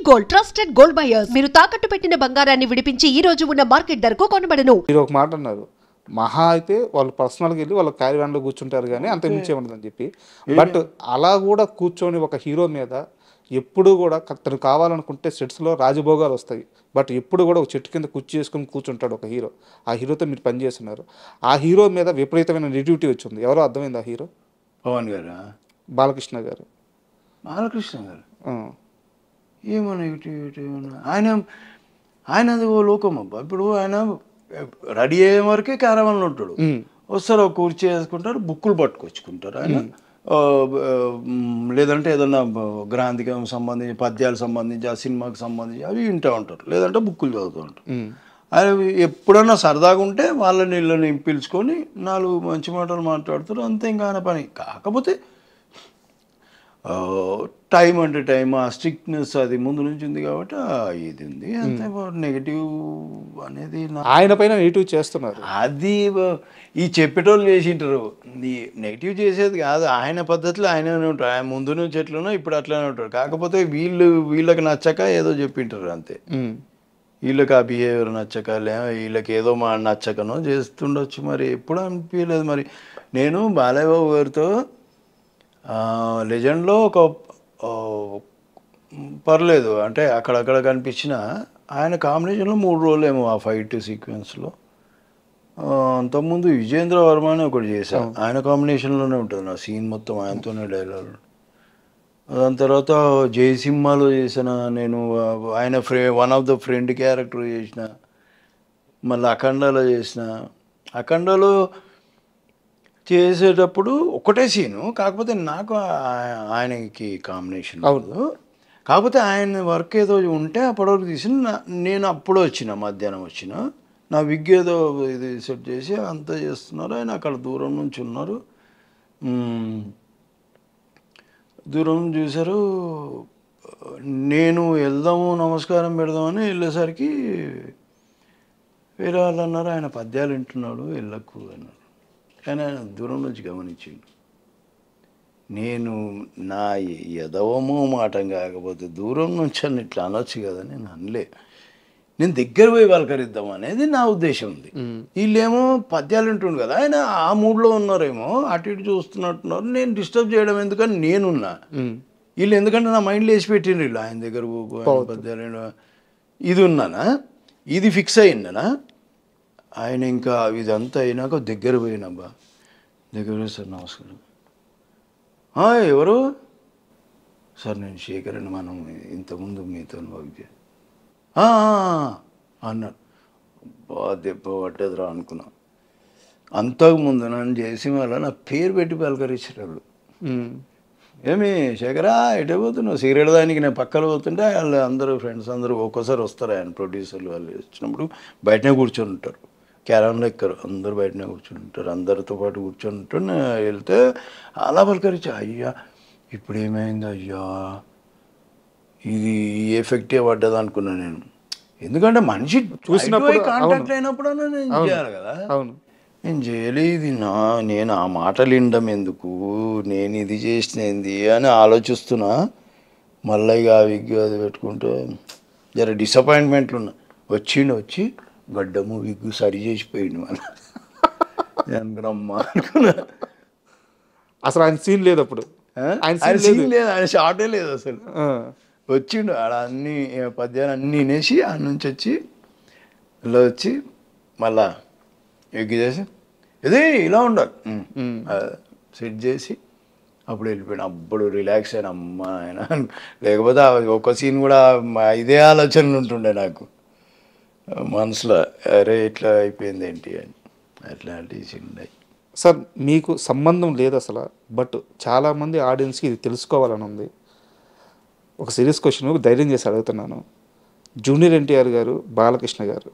Gold trusted gold buyers. మీరు తాకట్టు పెట్టిన బంగారాన్ని విడిపించి ఈ రోజు ఉన్న మార్కెట్ ధరకు కొనబడను. మీరు ఒక మాట అన్నారు, మహా అయితే వాళ్ళు పర్సనల్గా వెళ్ళి వాళ్ళ క్యారీవాన్లో కూర్చుంటారు కానీ అంత మించే ఉండదని చెప్పి. బట్ అలా కూడా కూర్చొని ఒక హీరో మీద ఎప్పుడు కూడా తను కావాలనుకుంటే సెట్స్లో రాజభోగాలు వస్తాయి. బట్ ఎప్పుడు కూడా ఒక చెట్టు కింద కుర్చీ చేసుకుని కూర్చుంటాడు ఒక హీరో. ఆ హీరోతో మీరు పనిచేస్తున్నారు. ఆ హీరో మీద విపరీతమైన నెగిటివిటీ వచ్చింది. ఎవరో అర్థమైంది ఆ హీరో? పవన్ గారు, బాలకృష్ణ గారు. బాలకృష్ణ గారు ఏమో నెగిటివిటీ ఆయన అది ఓ లోకం అబ్బా. ఇప్పుడు ఆయన రెడీ అయ్యే వరకే క్యారవాన్లో ఉంటాడు. వస్తారు ఒక కుర్చీ వేసుకుంటారు, బుక్కులు పట్టుకొచ్చుకుంటారు ఆయన. లేదంటే ఏదన్నా గ్రాంధికం సంబంధించి పద్యాలకు సంబంధించి ఆ సినిమాకి సంబంధించి అవి వింటూ ఉంటారు, లేదంటే బుక్కులు చదువుతూ ఉంటారు. ఆయన ఎప్పుడన్నా సరదాగా ఉంటే వాళ్ళని ఇళ్ళని పిలుచుకొని 4 మంచి మాటలు మాట్లాడుతారు, అంతే. ఇంకా ఆయన పని. కాకపోతే టైం అంటే టైం, ఆ స్ట్రిక్ట్నెస్ అది ముందు నుంచి ఉంది కాబట్టి ఇది ఉంది అంతే. నెగిటివ్ అనేది ఆయన పైన నెగిటివ్ చేస్తున్నారు. అది ఈ చెప్పేటోళ్ళు చేసింటారు. నెగిటివ్ చేసేది కాదు, ఆయన పద్ధతిలో ఆయననే ఉంటారు. ఆయన ముందు నుంచి ఎట్లనో ఇప్పుడు అట్లానే ఉంటారు. కాకపోతే వీళ్ళకి నచ్చక ఏదో చెప్పింటారు అంతే. వీళ్ళకి ఆ బిహేవియర్ నచ్చక, వీళ్ళకి ఏదో నచ్చకనో చేస్తుండొచ్చు. మరి ఎప్పుడు అనిపించలేదు. మరి నేను బాలయ్య బాబు గారితో లెజెండ్లో ఒక పర్లేదు అంటే అక్కడక్కడ కనిపించిన ఆయన కాంబినేషన్లో 3 రోజులు ఏమో ఆ ఫైట్ సీక్వెన్స్లో. అంతకుముందు విజేంద్ర వర్మ అని ఒకటి చేశాను, ఆయన కాంబినేషన్లోనే ఉంటుంది నా సీన్ మొత్తం, ఆయనతోనే డైలాగ్. దాని తర్వాత జయసింహాలో చేసిన నేను, ఆయన one of the friend character చేసిన. మళ్ళీ అఖండాలో చేసిన. అఖండాలో చేసేటప్పుడు ఒకటే సీను, కాకపోతే నాకు ఆయనకి కాంబినేషన్ అవ్వదు. కాకపోతే ఆయన వర్క్ ఏదో ఉంటే అప్పటివరకు తీసిన. నేను అప్పుడు వచ్చిన, మధ్యాహ్నం వచ్చిన, నా విగ్ ఏదో ఇది సెట్ చేసి అంతా చేస్తున్నారు. ఆయన అక్కడ దూరం నుంచి ఉన్నారు, దూరం చూశారు. నేను వెళ్దాము నమస్కారం పెడదామని వెళ్ళేసరికి వేరే వాళ్ళు అన్నారు, ఆయన పద్యాలు వింటున్నాడు వెళ్ళకు అన్నారు. కానీ ఆయన దూరం నుంచి గమనించిండు. నేను నా ఎదవమో మాటం కాకపోతే దూరం నుంచి అని ఇట్లా అనొచ్చు కదా, నేను అనలే. నేను దగ్గర పోయి పలకరిద్దాం అనేది నా ఉద్దేశం ఉంది. వీళ్ళేమో పద్యాలు వింటుండు కదా, ఆయన ఆ మూడ్లో ఉన్నారేమో, అటు ఇటు చూస్తున్నట్టున్నారు. నేను డిస్టర్బ్ చేయడం ఎందుకని నేనున్నా. వీళ్ళు ఎందుకంటే నా మైండ్లో వేసి పెట్టిండ్రు, వీళ్ళు ఆయన దగ్గర పద్యాలు ఇది ఉన్నానా, ఇది ఫిక్స్ అయ్యిందనా. ఆయన ఇంకా ఇదంతా అయినాక దగ్గర పోయినబ్బా, దగ్గర పోయి సార్ నమస్కారం, ఎవరు సార్ నేను శేఖర్ అని, మనం ఇంతకుముందు మీతో వర్క్ అన్నాడు. బాగా దెబ్బ పట్టేదిరా అనుకున్నా. అంతకుముందు నన్ను చేసి వల్ల నా పేరు పెట్టి పలకరించారు. ఏమి శేఖరా ఎటే పోతున్నావు, సిగరెట్ దానికి నేను పక్కన పోతుంటే వాళ్ళు అందరూ ఫ్రెండ్స్ అందరూ ఒక్కోసారి వస్తారు, ఆయన ప్రొడ్యూసర్లు వాళ్ళు వచ్చినప్పుడు బయటనే కూర్చొని ఉంటారు, క్యారవాన్లో ఎక్కరు, అందరూ బయటనే కూర్చొని ఉంటారు. అందరితో పాటు కూర్చొని ఉంటారు. వెళ్తే అలా పలకరించా, అయ్యా ఇప్పుడు ఏమైంది అయ్యా, ఇది ఎఫెక్టే పడ్డది అనుకున్నా నేను. ఎందుకంటే మనిషి చూసినప్పుడు కాంటాక్ట్ అయినప్పుడు నేను చేయాలి కదా, నేను చేయలేదు. నేను ఆ మాటలు వినడం ఎందుకు, నేను ఇది చేసినది అని ఆలోచిస్తున్నా. మళ్ళీ ఇక విగ్ అది పెట్టుకుంటే జర డిసప్పాయింట్మెంట్లు ఉన్నా. వచ్చి గడ్డము విగ్గు సరి చేసిపోయింది మన అనుకున్నమ్మా అనుకున్నా. అసలు ఆయన సీన్ లేదు అప్పుడు, ఆయన సీన్ లేదు, ఆయన షార్టే లేదు అసలు. వచ్చిండు ఆడ అన్ని పద్యాలు అన్నీ వినేసి ఆడ నుంచి వచ్చి ఇలా వచ్చి మళ్ళా ఎగ్గు చేసి ఇది ఇలా ఉండాలి సెట్ చేసి అప్పుడు వెళ్ళిపోయాను. అప్పుడు రిలాక్స్ అయినా అమ్మ ఆయన. లేకపోతే ఒక సీన్ కూడా ఇదే ఆలోచనలు ఉంటుండే నాకు మనసులో, అరే ఇట్లా అయిపోయింది ఏంటి అని. అట్లాంటి సీన్ సార్ మీకు సంబంధం లేదు అసలు, బట్ చాలామంది ఆడియన్స్కి ఇది తెలుసుకోవాలని ఉంది. ఒక సీరియస్ క్వశ్చన్ ధైర్యం చేసి అడుగుతున్నాను. జూనియర్ ఎన్టీఆర్ గారు, బాలకృష్ణ గారు,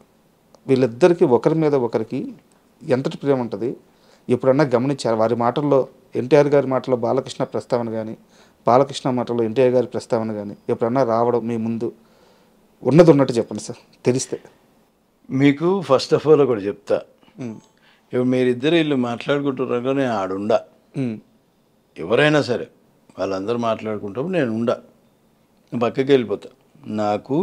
వీళ్ళిద్దరికీ ఒకరి మీద ఒకరికి ఎంతటి ప్రేమ ఉంటుంది ఎప్పుడన్నా గమనించారు? వారి మాటల్లో, ఎన్టీఆర్ గారి మాటల్లో బాలకృష్ణ ప్రస్తావన కానీ, బాలకృష్ణ మాటల్లో ఎన్టీఆర్ గారి ప్రస్తావన కానీ ఎప్పుడన్నా రావడం మీ ముందు ఉన్నది ఉన్నట్టు చెప్పండి సార్ తెలిస్తే. మీకు ఫస్ట్ ఆఫ్ ఆల్ ఒకటి చెప్తా, ఇప్పుడు మీరిద్దరు వీళ్ళు మాట్లాడుకుంటున్నారో నేను ఆడుండా. ఎవరైనా సరే వాళ్ళందరూ మాట్లాడుకుంటాము, నేను ఉండా, పక్కకి వెళ్ళిపోతా. నాకు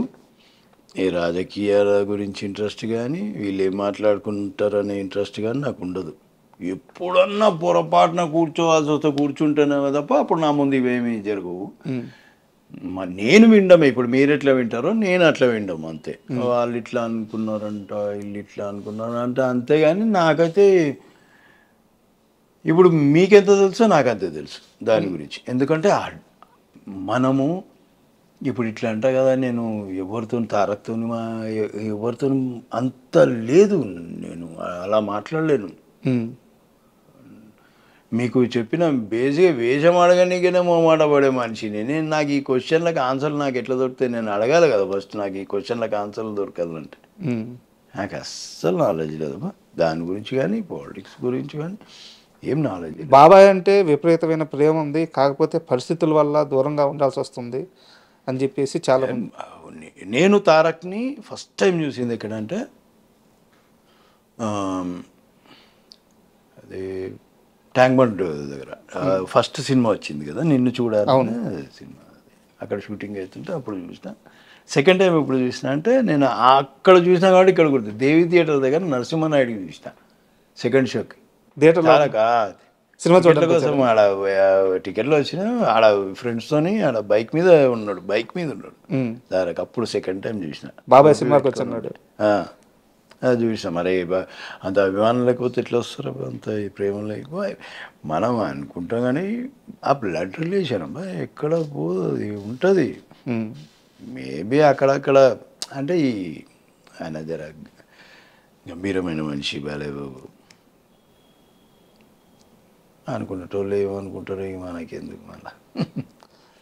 ఈ రాజకీయాల గురించి ఇంట్రెస్ట్ కానీ వీళ్ళు ఏం మాట్లాడుకుంటారనే ఇంట్రెస్ట్ కానీ నాకు ఉండదు. ఎప్పుడన్నా పొరపాటున కూర్చోవాల్సి వస్తే కూర్చుంటేనే తప్ప అప్పుడు నా ముందు ఇవేమీ జరగవు. నేను వినడమే. ఇప్పుడు మీరు ఎట్లా వింటారో నేను అట్లా వినడం అంతే. వాళ్ళు ఇట్లా అనుకున్నారంట, వీళ్ళు ఇట్లా అనుకున్నారంట, అంతేగాని నాకైతే ఇప్పుడు మీకెంత తెలుసో నాకంతే తెలుసు దాని గురించి. ఎందుకంటే మనము ఇప్పుడు ఇట్లా అంటా కదా, నేను ఎవరితో తారక్తో ఎవరితో అంత లేదు, నేను అలా మాట్లాడలేను. మీకు చెప్పిన బేసిక్గా వేషం అడగనికనే మాట పడే మనిషిని నేను. నాకు ఈ క్వశ్చన్లకు ఆన్సర్లు నాకు ఎట్లా దొరుకుతాయి? నేను అడగాలి కదా ఫస్ట్. నాకు ఈ క్వశ్చన్లకు ఆన్సర్లు దొరకాలంటే నాకు అస్సలు నాలెడ్జ్ లేదమ్మా దాని గురించి కానీ, పాలిటిక్స్ గురించి కానీ ఏం నాలెడ్జ్. బాబాయ్ అంటే విపరీతమైన ప్రేమ ఉంది, కాకపోతే పరిస్థితుల వల్ల దూరంగా ఉండాల్సి వస్తుంది అని చెప్పేసి చాలా. నేను తారక్ని ఫస్ట్ టైం చూసింది ఎక్కడంటే అది ట్యాంక్ బండ్ దగ్గర ఫస్ట్ సినిమా వచ్చింది కదా, నిన్ను చూడాలని సినిమా. అక్కడ షూటింగ్ అవుతుంటే అప్పుడు చూసిన. సెకండ్ టైం ఎప్పుడు చూసిన అంటే నేను అక్కడ చూసినా కాబట్టి ఇక్కడ గుర్తు, దేవి థియేటర్ దగ్గర నరసింహనాయుడికి చూసిన సెకండ్ షోకి. సినిమా చూడటం కోసం ఆడ టికెట్లు వచ్చిన ఆడ ఫ్రెండ్స్తోని ఆడ బైక్ మీద ఉన్నాడు దానికి. అప్పుడు సెకండ్ టైం చూసిన బాబాయ్ సినిమాకి వచ్చాడు. అది చూసిన. మరి అంత అభిమానం లేకపోతే ఎట్లా వస్తారు? అంత ప్రేమ లేకపోతే మనం అనుకుంటాం కానీ ఆ బ్లడ్ రిలేషన్ అబ్బా ఎక్కడ పోదు ఉంటుంది. మేబీ అక్కడక్కడ అంటే ఈ ఆయన జర గంభీరమైన మనిషి బాలేవు అనుకునేటోళ్ళు ఏమనుకుంటారో మనకెందుకు మళ్ళా.